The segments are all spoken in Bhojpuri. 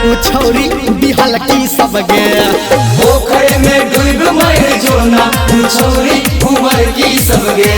उ छौरी बिहल की सब गे। पोखर में डूब मर जोना उ छौरी उमर की सब गे।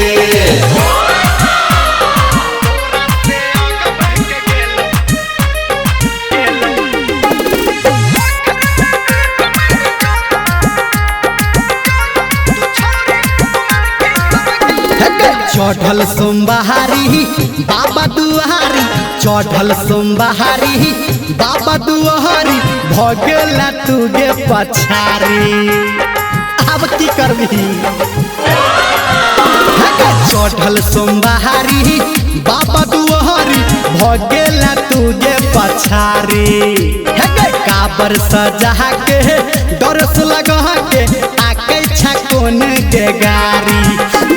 चढ़ल सोमवारी बाबा दुआरी, चढ़ल सोमवारी बाबा दुआरी, भगेला तू गे पछारी। अब की करबी? चढ़ल सोमवारी बाबा दुआरी, भगेला तू गे पछारी। काबर सजा के डरस लगा के आके छकोन के गारी।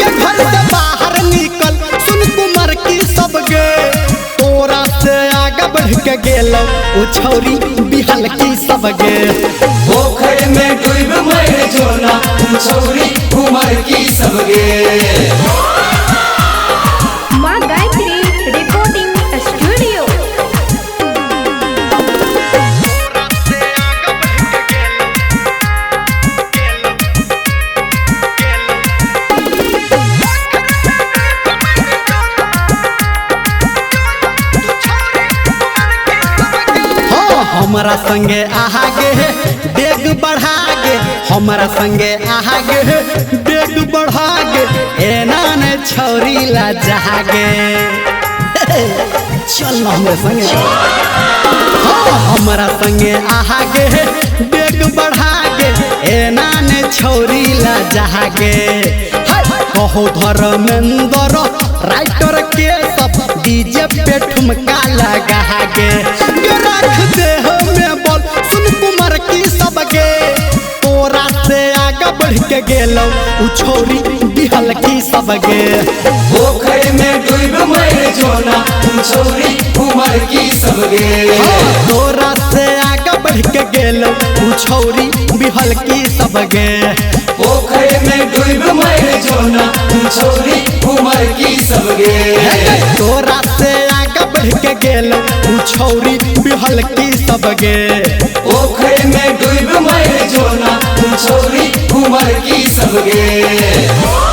घर से बाहर निकल सुन कुमार की सब गे, तोरा से आगे बढ़ के गेल उ छौरी बिहल की सब गे। पोखर में डूब मर जोना उ छौरी उमर की सब गे। माँ गायत्री रिकॉर्डिंग स्टूडियो। हमारा संगे आगे डेग बढ़ा गे, हमारा संगे आगे डेग बढ़ा गे, एना ने छौरी ला जहागे। चल हमारे संगे, हमारा संगे आगे डेग बढ़ा गे, एना ने छौरी ला जहागे। कहो धर्मेंद्र राइटर के सब डीजे पे ठुमका लगा गे। रख दे हमें बोल सुन कुमार की सब गे, तोरा से आगे बढ़ के गेल उ छौरी बिहल की सब गे। पोखर में डूब मर जोना उ छौरी उमर की सब गे। तोरा से आगे बढ़ के गेल उ छौरी बिहल की सब गे। पोखर में डूब मर जोना उ छौरी उमर की सब गे। तोरा से आगे बढ़ के गेल उ छौरी बिहल की सब गे। पोखर में डूब मर जोना उ छौरी उमर की सब गे।